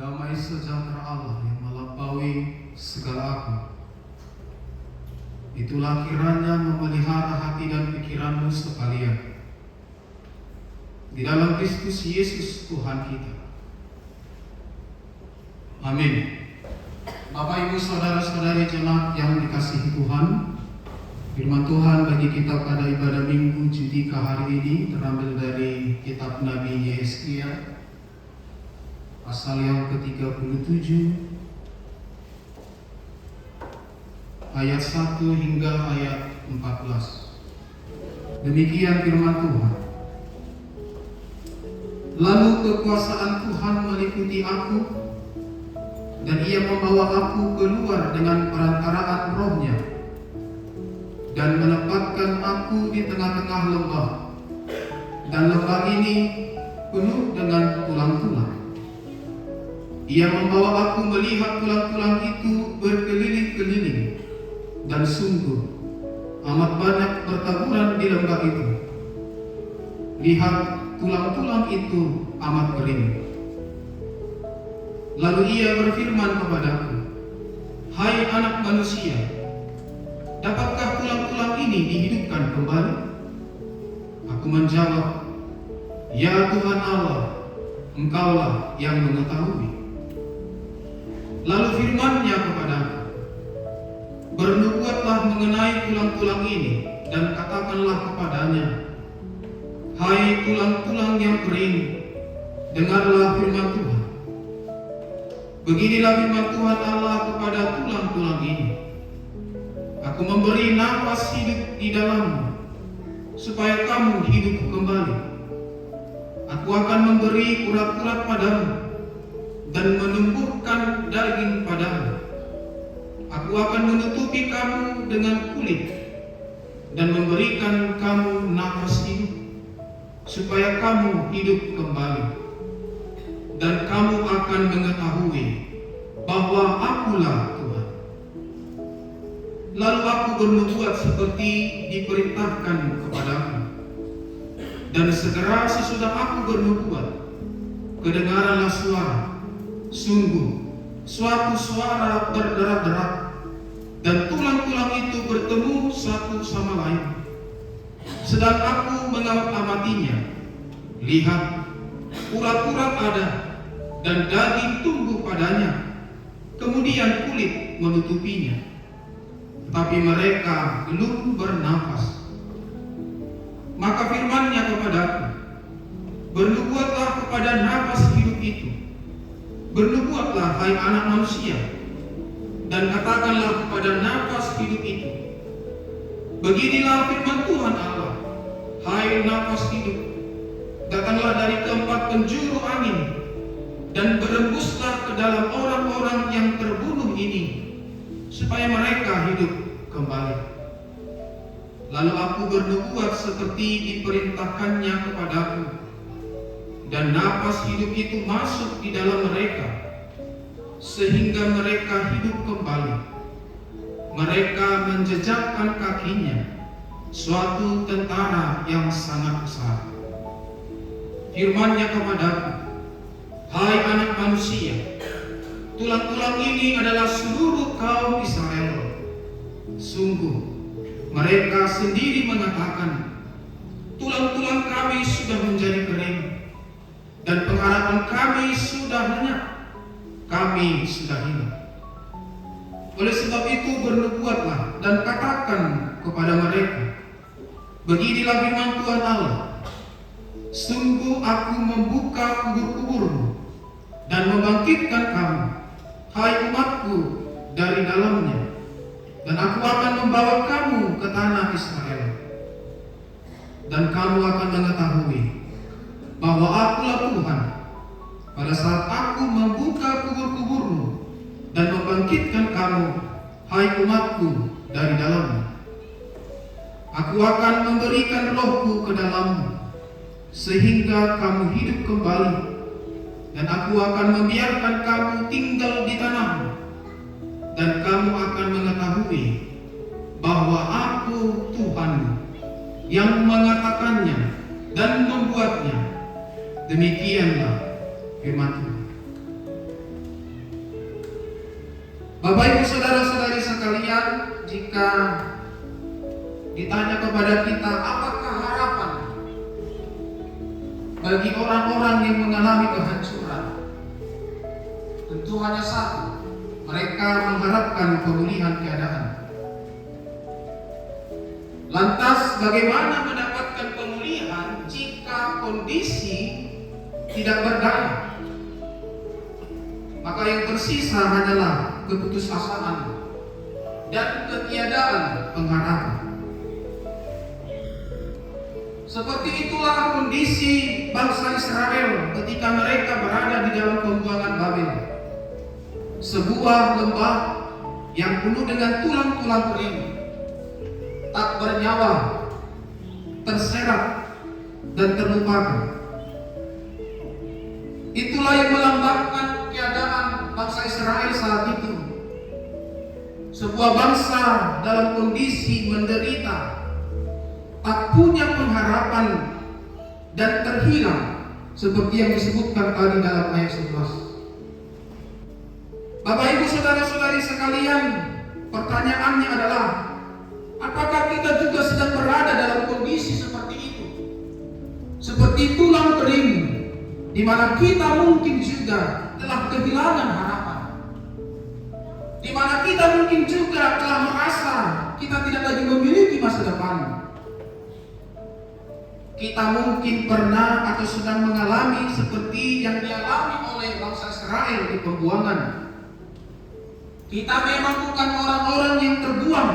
Damai sejahtera Allah yang melampaui segala akal, itulah kiranya memelihara hati dan pikiranmu sekalian di dalam Kristus Yesus Tuhan kita. Amin. Bapak, Ibu, saudara-saudari jemaat yang dikasihi Tuhan, firman Tuhan bagi kita pada ibadah Minggu Judika hari ini terambil dari kitab Nabi Yesaya pasal yang ke-37 ayat 1 hingga ayat 14. Demikian firman Tuhan. Lalu kekuasaan Tuhan meliputi aku, dan Ia membawa aku keluar dengan perantaraan Roh-Nya, dan menempatkan aku di tengah-tengah lembah, dan lembah ini penuh dengan tulang-tulang. Ia membawa aku melihat tulang-tulang itu berkeliling-keliling, dan sungguh amat banyak bertaburan di lembah itu. Lihat, tulang-tulang itu amat kering. Lalu Ia berfirman kepadaku, "Hai anak manusia, dapatkah tulang-tulang ini dihidupkan kembali?" Aku menjawab, "Ya Tuhan Allah, Engkaulah yang mengetahui." Lalu firman-Nya kepadaku, "Bernubuatlah mengenai tulang-tulang ini, dan katakanlah kepadanya, hai tulang-tulang yang kering, dengarlah firman Tuhan. Beginilah firman Tuhan Allah kepada tulang-tulang ini. Aku memberi nafas hidup di dalammu, supaya kamu hidup kembali. Aku akan memberi urat-urat padamu, dan menumbuhkan daging padamu. Aku akan menutupi kamu dengan kulit, dan memberikan kamu nafas hidup, supaya kamu hidup kembali. Dan kamu akan mengetahui bahwa Akulah Tuhan." Lalu aku bernubuat seperti diperintahkan kepadaku. Dan segera sesudah aku bernubuat, kedengaranlah suara, sungguh suatu suara berderak-derak, dan tulang-tulang itu bertemu satu sama lain. Sedang aku mengamatinya, lihat, urat-urat ada, dan daging tumbuh padanya, kemudian kulit menutupinya. Tetapi mereka belum bernafas. Maka firman-Nya kepadaku, "Bernubuatlah kepada nafas hidup itu. Bernubuatlah, hai anak manusia, dan katakanlah kepada nafas hidup itu, beginilah firman Tuhan Allah, hai nafas hidup, datanglah dari keempat penjuru angin, dan berembuslah ke dalam orang-orang yang terbunuh ini, supaya mereka hidup kembali." Lalu aku bernubuat seperti diperintahkannya kepadaku, dan nafas hidup itu masuk di dalam mereka, sehingga mereka hidup kembali. Mereka menjejakkan kakinya, suatu tentara yang sangat besar. Firman-Nya kepadaku, "Hai anak manusia, tulang-tulang ini adalah seluruh kaum Israel. Sungguh, mereka sendiri mengatakan, tulang-tulang kami sudah menjadi kering, dan pengharapan kami sudah lenyap, kami sudah hilang. Oleh sebab itu bernubuatlah dan katakan kepada mereka, beginilah firman Tuhan Allah, sungguh aku membuka kubur-kuburmu, dan membangkitkan kamu, hai umatku, dari dalamnya, dan aku akan membawa kamu ke tanah Israel. Dan kamu akan mengetahui bahwa Akulah Tuhan, pada saat aku membuka kubur-kuburmu dan membangkitkan kamu, hai umatku, dari dalamnya. Aku akan memberikan Roh-Ku ke dalammu, sehingga kamu hidup kembali, dan aku akan membiarkan kamu tinggal di tanahmu, dan kamu akan mengetahui bahwa Aku Tuhan yang mengatakannya dan membuatnya. Demikianlah firman Tuhan. Bapak Ibu saudara-saudari sekalian, jika ditanya kepada kita apakah harapan bagi orang-orang yang mengalami kehancuran, tentu hanya satu: mereka mengharapkan pemulihan keadaan. Lantas bagaimana mendapatkan pemulihan jika kondisi tidak berdaya? Maka yang tersisa hanyalah keputusasaan dan ketiadaan pengharapan. Seperti itulah kondisi bangsa Israel ketika mereka berada di dalam pembuangan Babel. Sebuah lembah yang penuh dengan tulang-tulang kering, tak bernyawa, terserak dan terlupakan. Itulah yang melambangkan keadaan bangsa Israel saat itu. Sebuah bangsa dalam kondisi menderita, tak punya pengharapan dan terhilang, seperti yang disebutkan tadi dalam ayat 11. Bapak Ibu saudara-saudari sekalian, pertanyaannya adalah, apakah kita juga sedang berada dalam kondisi seperti itu? Seperti tulang kering, di mana kita mungkin juga telah kehilangan harapan, di mana kita mungkin juga telah merasa kita tidak lagi memiliki masa depan. Kita mungkin pernah atau sedang mengalami seperti yang dialami oleh bangsa Israel di pembuangan. Kita memang bukan orang-orang yang terbuang,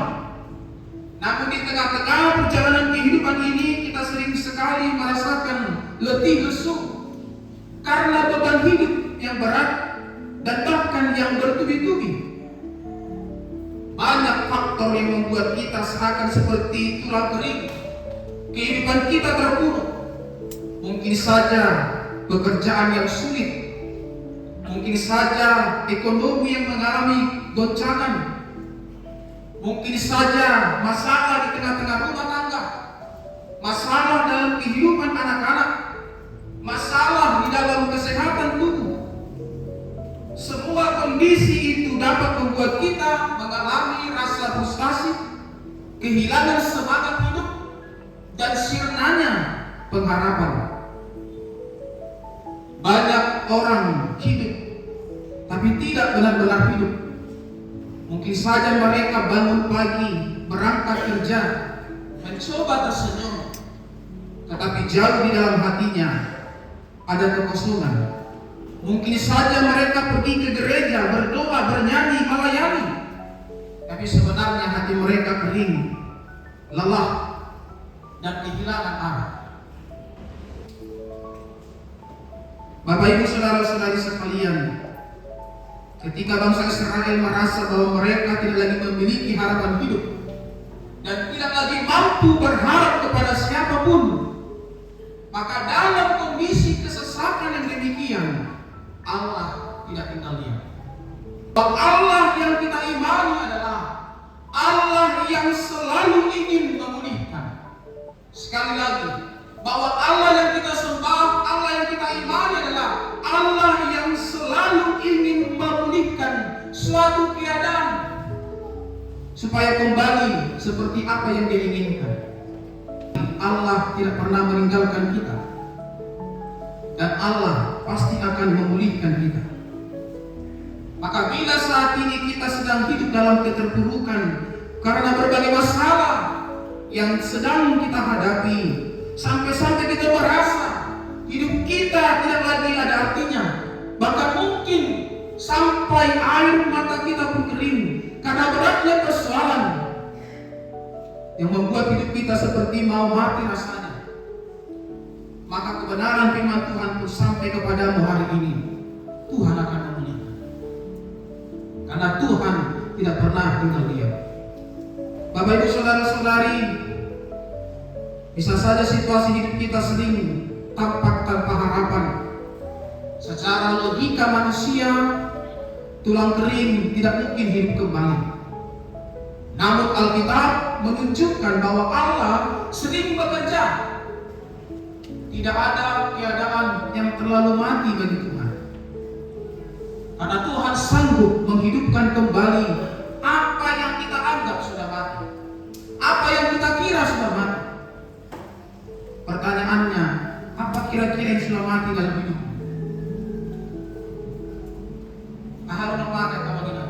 namun di tengah-tengah perjalanan kehidupan ini kita sering sekali merasakan letih lesu karena beban hidup yang berat dan bahkan yang bertubi-tubi. Banyak faktor yang membuat kita seakan seperti tulang kering. Kehidupan kita terpuruk. Mungkin saja pekerjaan yang sulit, mungkin saja ekonomi yang mengalami goncangan, mungkin saja masalah di tengah-tengah rumah tangga, masalah dalam kehidupan anak-anak, masalah di dalam kesehatan tubuh. Semua kondisi itu dapat membuat kita mengalami rasa frustasi, kehilangan semangat hidup, dan sirnanya pengharapan. Banyak orang hidup tapi tidak benar-benar hidup. Mungkin saja mereka bangun pagi, berangkat kerja, mencoba tersenyum, tetapi jauh di dalam hatinya ada kekosongan. Mungkin saja mereka pergi ke gereja, berdoa, bernyanyi, melayani, tapi sebenarnya hati mereka kering, lelah, dan kehilangan arah. Bapak Ibu saudara-saudari sekalian, ketika bangsa Israel merasa bahwa mereka tidak lagi memiliki harapan hidup dan tidak lagi mampu berharap kepada siapapun, maka dalam kondisi kesesakan yang demikian, Allah tidak tinggal diam. Bahwa Allah yang kita imani adalah Allah yang selalu ingin memulihkan. Sekali lagi, bahwa Allah yang kita sembah, Allah yang kita imani adalah Allah yang selalu ingin memulihkan suatu keadaan supaya kembali seperti apa yang Dia inginkan. Allah tidak pernah meninggalkan kita, dan Allah pasti akan memulihkan kita. Maka bila saat ini kita sedang hidup dalam keterpurukan karena berbagai masalah yang sedang kita hadapi, sampai-sampai kita merasa hidup kita tidak lagi ada artinya, bahkan mungkin sampai air mata kita pun kering karena beratnya persoalan yang membuat hidup kita seperti mau mati rasanya, maka kebenaran firman Tuhan itu sampai kepadamu hari ini: Tuhan akan memulihkan, karena Tuhan tidak pernah tinggal diam. Bapak Ibu saudara-saudari, bisa saja situasi hidup kita sering tampak tanpa harapan. Secara logika manusia, tulang kering tidak mungkin hidup kembali. Namun Alkitab menunjukkan bahwa Allah sering bekerja. Tidak ada keadaan yang terlalu mati bagi Tuhan, karena Tuhan sanggup sanggup menghidupkan kembali apa yang kita anggap sudah mati, apa yang kita kira sudah mati. Pertanyaannya, apa kira-kira yang sudah mati dalam hidup? Harus memakai apa kita?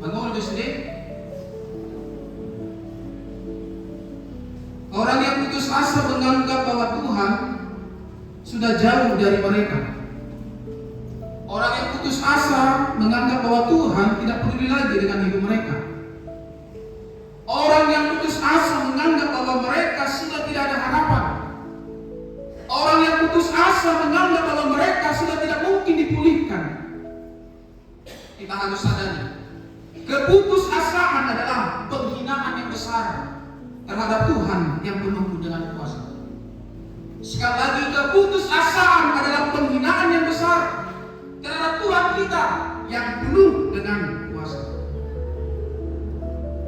Bangun itu sendiri. Orang yang putus asa menganggap bahwa Tuhan sudah jauh dari mereka. Orang yang putus asa menganggap bahwa Tuhan tidak peduli lagi dengan hidup mereka. Orang yang putus asa menganggap bahwa mereka sudah tidak ada harapan. Orang yang putus asa menganggap bahwa mereka sudah tidak mungkin dipulihkan. Kita harus sadari, keputusasaan adalah penghinaan yang besar terhadap Tuhan yang penuh dengan kuasa. Sekali lagi, keputusasaan adalah penghinaan yang besar terhadap Tuhan kita yang penuh dengan kuasa.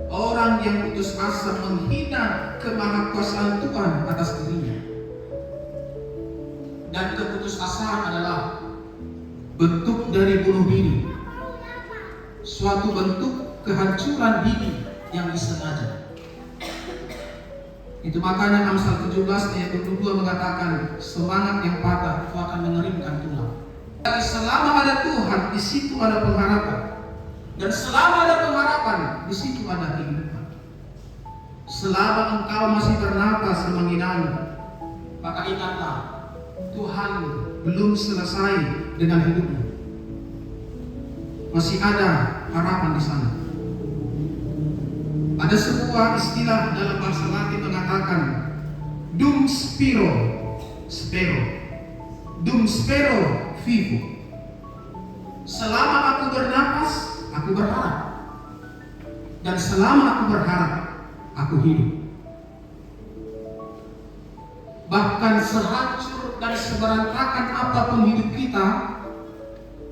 Orang yang putus asa menghina kemahakuasaan Tuhan atas dirinya. Dan keputusasaan adalah bentuk dari bunuh diri, suatu bentuk kehancuran diri yang disengaja. Itu makanya Amsal 17 ayat 22 mengatakan, semangat yang patah itu akan mengeringkan tulang. Jadi selama ada Tuhan, di situ ada pengharapan. Dan selama ada pengharapan, di situ ada kehidupan. Selama engkau masih bernapas menghinamu, maka ingatlah, Tuhan belum selesai dengan hidupmu. Masih ada harapan di sana. Ada sebuah istilah dalam bahasa Latin mengatakan dum spiro, dum spero vivo. Selama aku bernapas, aku berharap. Dan selama aku berharap, aku hidup. Bahkan sehancur dan seberantakan apapun hidup kita,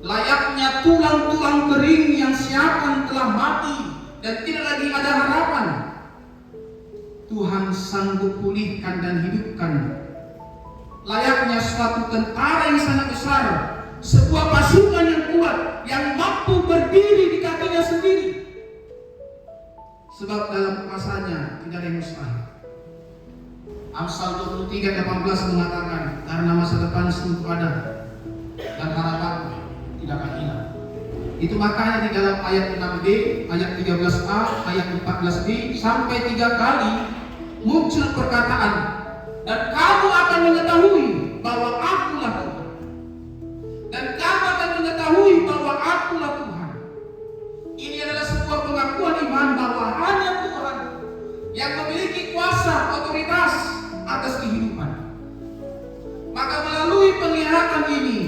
layaknya tulang-tulang kering yang seakan telah mati dan tidak lagi ada harapan, Tuhan sanggup pulihkan dan hidupkan. Layaknya suatu tentara yang sangat besar, sebuah pasukan yang kuat yang mampu berdiri di kakinya sendiri. Sebab dalam kuasanya tidak ada yang mustahil. Amsal 23:18 mengatakan, karena masa depan sungguh ada dan harapan tidak akan hilang. Itu makanya di dalam ayat 6b, ayat 13a, ayat 14b sampai 3 kali muncul perkataan, dan kamu akan mengetahui bahwa akulah Tuhan. Dan kamu akan mengetahui bahwa akulah Tuhan. Ini adalah sebuah pengakuan iman bahwa hanya Tuhan yang memiliki kuasa, otoritas atas kehidupan. Maka melalui penglihatan ini,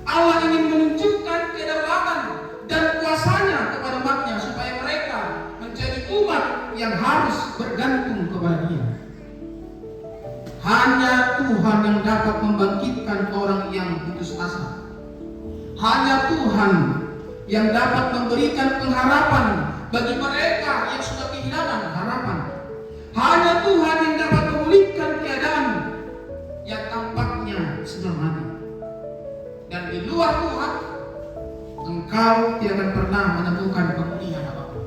Allah ingin menunjukkan kedaulatan dan kuasanya kepada umatnya supaya mereka menjadi umat yang harus bergantung kepada Dia. Hanya Tuhan yang dapat membangkitkan orang yang putus asa. Hanya Tuhan yang dapat memberikan pengharapan bagi mereka yang sudah kehilangan harapan. Hanya Tuhan yang dapat memulihkan keadaan yang tampaknya sudah mati. Dan di luar Tuhan, engkau tidak akan pernah menemukan pemulihan apapun.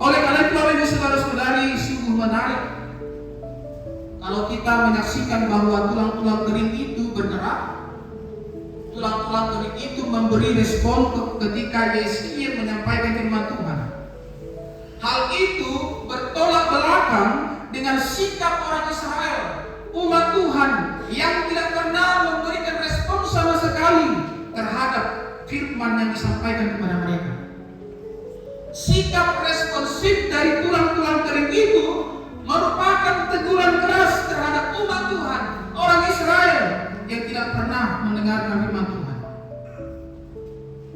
Oleh karena itu, Bapak Ibu saudara-saudari, sungguh menarik kalau kita menyaksikan bahwa tulang-tulang kering itu bergerak. Tulang-tulang kering itu memberi respon ketika Yesaya menyampaikan firman Tuhan. Hal itu bertolak belakang dengan sikap orang Israel, umat Tuhan yang tidak pernah memberikan respon sama sekali terhadap firman yang disampaikan kepada mereka. Sikap responsif dari tulang-tulang kering itu merupakan teguran keras terhadap umat Tuhan, orang Israel yang tidak pernah mendengarkan firman Tuhan.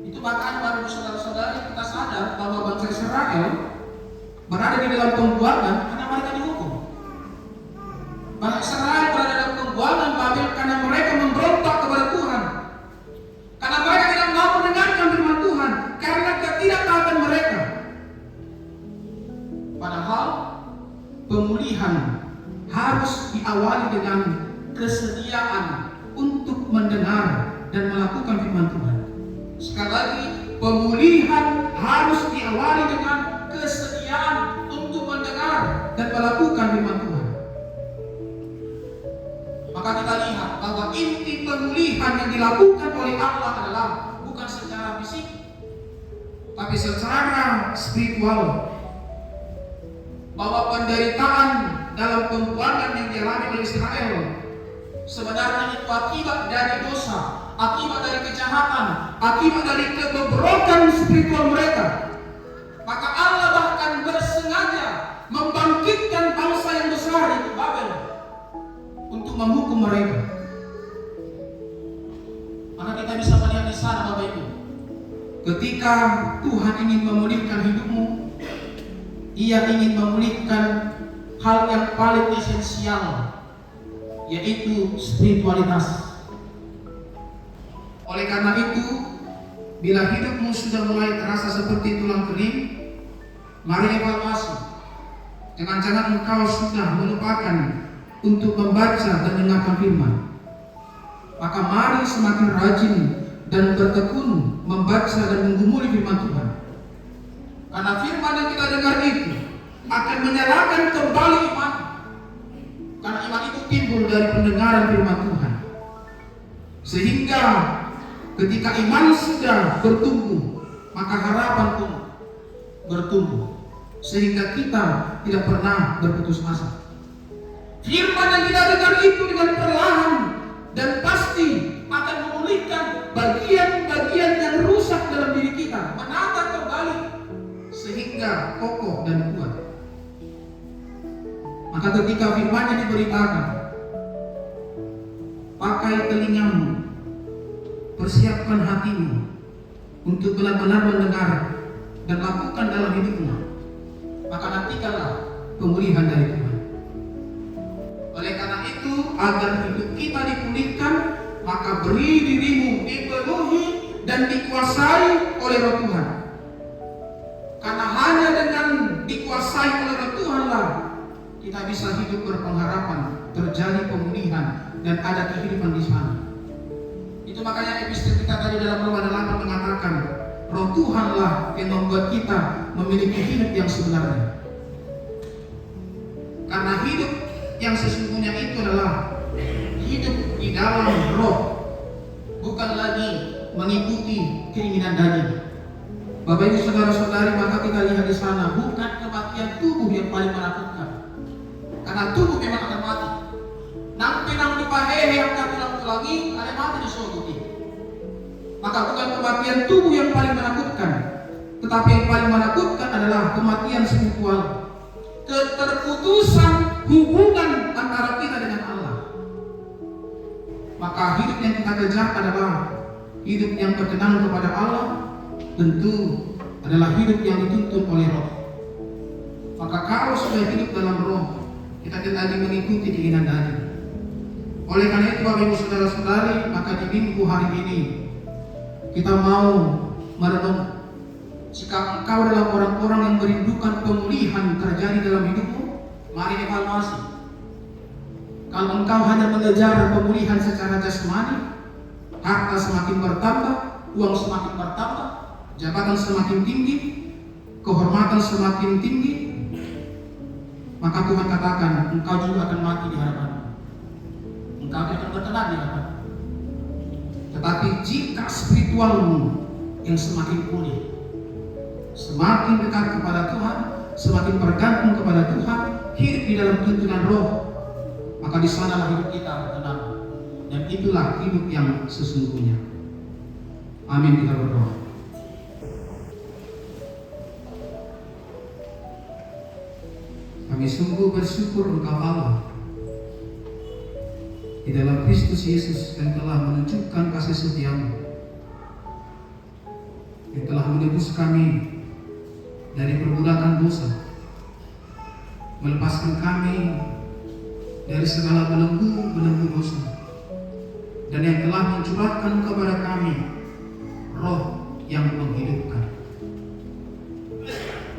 Itu makanya baru saudara-saudari kita sadar bahwa bangsa Israel berada di dalam pembuangan karena mereka dihukum. Bangsa Israel berada dalam pembuangan Babel karena mereka memberontak kepada Tuhan. Karena mereka tidak mau mendengarkan firman Tuhan karena ketidaktaatan mereka. Padahal pemulihan harus diawali dengan kesediaan untuk mendengar mendengar dan melakukan firman Tuhan. Sekali lagi, pemulihan harus diawali dengan kesediaan untuk mendengar dan melakukan firman Tuhan. Maka kita lihat bahwa inti pemulihan yang dilakukan oleh Allah adalah bukan secara fisik, tapi secara spiritual. Bahwa penderitaan dalam pembuangan yang dialami oleh Israel sebenarnya itu akibat dari dosa, akibat dari kejahatan, akibat dari kebobrokan spiritual mereka. Maka Allah bahkan bersengaja membangkitkan bangsa yang besar itu Babel untuk menghukum mereka. Maka kita bisa melihat di sana, Bapak Ibu, ketika Tuhan ingin memulihkan hidupmu, Ia ingin memulihkan hal yang paling esensial, yaitu spiritualitas. Oleh karena itu, bila hidupmu sudah mulai terasa seperti tulang kering, mari evaluasi. Jangan-jangan engkau sudah melupakan untuk membaca dan mendengarkan firman. Maka mari semakin rajin dan bertekun membaca dan menggumuli firman Tuhan. Karena firman yang kita dengar itu akan menyalakan kembali iman. Karena iman itu timbul dari pendengaran firman Tuhan. Sehingga ketika iman sudah bertumbuh, maka harapan pun bertumbuh. Sehingga kita tidak pernah berputus asa. Firman yang kita dengar itu dengan perlahan dan pasti akan memulihkan bagian-bagian yang rusak dalam diri kita, menata kembali sehingga kokoh dan kuat. Maka ketika firman-Nya diberitakan, pakai telingamu, persiapkan hatimu untuk benar-benar mendengar dan lakukan dalam hidupmu. Maka nantikanlah pemulihan dari Tuhan. Oleh karena itu, agar hidup kita dipulihkan, maka beri dirimu dipenuhi dan dikuasai oleh Roh Tuhan. Karena hanya dengan dikuasai oleh Roh Tuhanlah kita bisa hidup berpengharapan, terjadi pemulihan dan ada kehidupan di sana. Itu makanya episode kita tadi dalam Roma 8 mengatakan, Roh Tuhanlah yang membuat kita memiliki hidup yang sebenarnya. Karena hidup yang sesungguhnya itu adalah hidup di dalam Roh, bukan lagi mengikuti keinginan daging. Bapak Ibu saudara-saudari, maka kita lihat di sana bukan kematian tubuh yang paling menakutkan. Karena tubuh memang akan mati. Nang pinang dipahehe yang tulang-tulangi, ada mati di soguti. Maka bukan kematian tubuh yang paling menakutkan, tetapi yang paling menakutkan adalah kematian spiritual. Keterputusan hubungan antara kita dengan Allah. Maka hidup yang kita kejar adalah hidup yang berkenan kepada Allah, tentu adalah hidup yang dituntun oleh Roh. Maka kalau sudah hidup dalam Roh, kita tidak lagi mengikuti keinginan daging. Oleh karena itu, Bapak Ibu saudara-saudari, maka di minggu hari ini kita mau merenung. Jika engkau adalah orang-orang yang merindukan pemulihan terjadi dalam hidupmu, mari evaluasi. Kalau engkau hanya mengejar pemulihan secara jasmani, harta semakin bertambah, uang semakin bertambah, jabatan semakin tinggi, kehormatan semakin tinggi, maka Tuhan katakan engkau juga akan mati di hadapan-Mu. Engkau akan berkenan di hadapan. Tetapi jika spiritualmu yang semakin pulih, semakin dekat kepada Tuhan, semakin bergantung kepada Tuhan, hidup di dalam tuntunan Roh, maka di sanalah hidup kita berkenan. Dan itulah hidup yang sesungguhnya. Amin, kita berdoa. Kami sungguh bersyukur Engkau Allah di dalam Kristus Yesus yang telah menunjukkan kasih setia-Mu, yang telah menebus kami dari perbudakan dosa, melepaskan kami dari segala belenggu dosa, dan yang telah mencurahkan kepada kami Roh yang menghidupkan.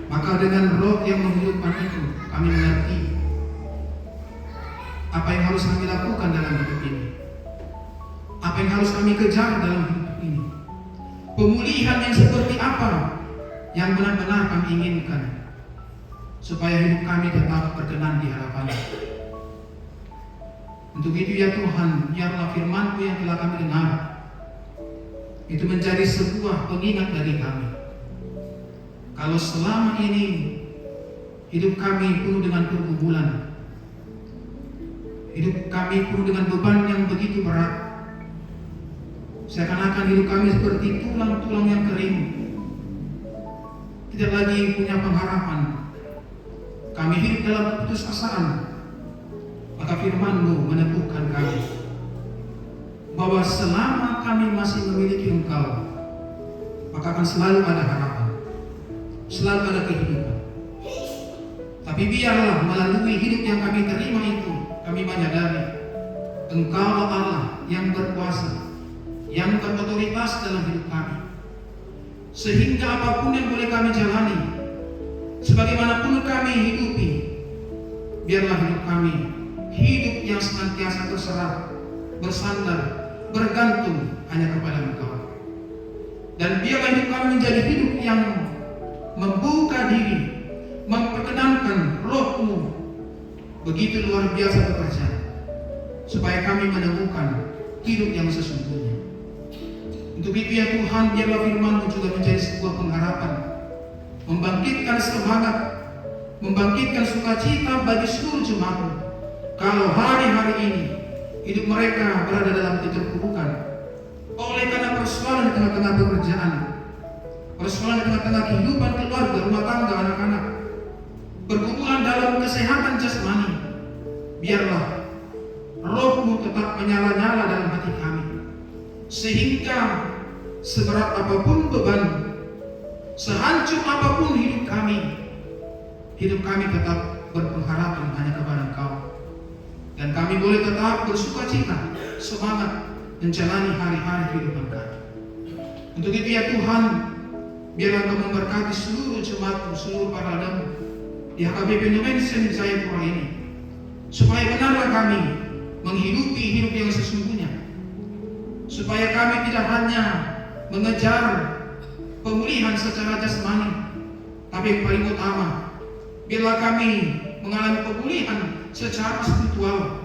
Maka dengan Roh yang menghidupkan itu, kami mengerti apa yang harus kami lakukan dalam hidup ini, apa Apa yang harus kami kejar dalam hidup ini? Pemulihan yang seperti apa yang benar-benar kami inginkan supaya hidup kami tetap berkenan di hadapan-Mu. Untuk itu ya Tuhan, biarlah firman-Mu yang telah kami dengar itu menjadi sebuah pengingat dari kami. Kalau selama ini hidup kami penuh dengan pergumulan, hidup kami penuh dengan beban yang begitu berat, seakan-akan hidup kami seperti tulang-tulang yang kering, tidak lagi punya pengharapan, kami hidup dalam keputusasaan, maka firman-Mu meneguhkan kami bahwa selama kami masih memiliki Engkau, maka akan selalu ada harapan, selalu ada kehidupan. Tapi biarlah melalui hidup yang kami terima itu, kami menyadari Engkau Allah yang berkuasa, yang berotoritas dalam hidup kami. Sehingga apapun yang boleh kami jalani, sebagaimanapun kami hidupi, biarlah hidup kami hidup yang senantiasa terserah, bersandar, bergantung hanya kepada Engkau. Dan biarlah hidup kami menjadi hidup yang membuka diri, memperkenankan Roh-Mu begitu luar biasa bekerja, supaya kami menemukan hidup yang sesungguhnya. Untuk itu ya Tuhan, biarlah firman-Mu juga menjadi sebuah pengharapan, membangkitkan semangat, membangkitkan sukacita bagi seluruh jemaat-Mu. Kalau hari-hari ini hidup mereka berada dalam keterpurukan oleh karena persoalan di tengah-tengah pekerjaan, persoalan di tengah-tengah kehidupan keluarga, rumah tangga, anak-anak, pergumulan dalam kesehatan jasmani, biarlah Roh-Mu tetap menyala-nyala dalam hati kami, sehingga seberat apapun beban, sehancur apapun hidup kami tetap berpengharapan hanya kepada Engkau. Dan kami boleh tetap bersukacita, semangat menjalani hari-hari kehidupan kami. Untuk itu ya Tuhan, biarlah Engkau memberkati seluruh jemaat-Mu, seluruh paradamu di HKBP Indonesia Jayapura ini, supaya benarlah kami menghidupi hidup yang sesungguhnya, supaya kami tidak hanya mengejar pemulihan secara jasmani, tapi yang paling utama, biarlah kami mengalami pemulihan secara spiritual.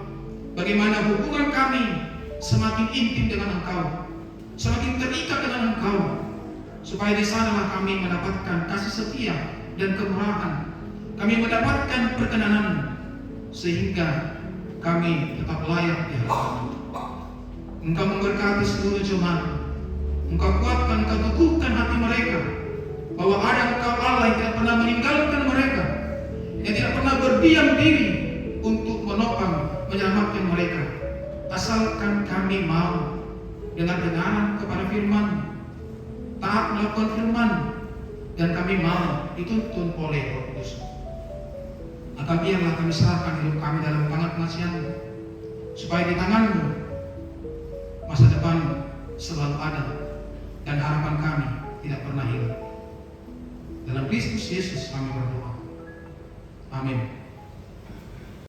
Bagaimana hubungan kami semakin intim dengan Engkau, semakin terikat dengan Engkau, supaya di sanalah kami mendapatkan kasih setia dan kemurahan, kami mendapatkan perkenanan-Mu, sehingga kami tetap layak di hadapan-Mu. Engkau memberkati seluruh jemaat, Engkau kuatkan, Engkau teguhkan hati mereka, bahwa ada Engkau Allah yang tidak pernah meninggalkan mereka, yang tidak pernah berdiam diri untuk menopang, menyelamatkan mereka, asalkan kami mau dengar-dengaran kepada firman, taat melakukan firman, dan kami mau dituntun oleh Roh Kudus. Maka biarlah kami serahkan hidup kami dalam tangan pengasihan-Mu, supaya di tangan-Mu masa depan selalu ada, dan harapan kami tidak pernah hilang. Dalam Kristus Yesus kami berdoa. Amin.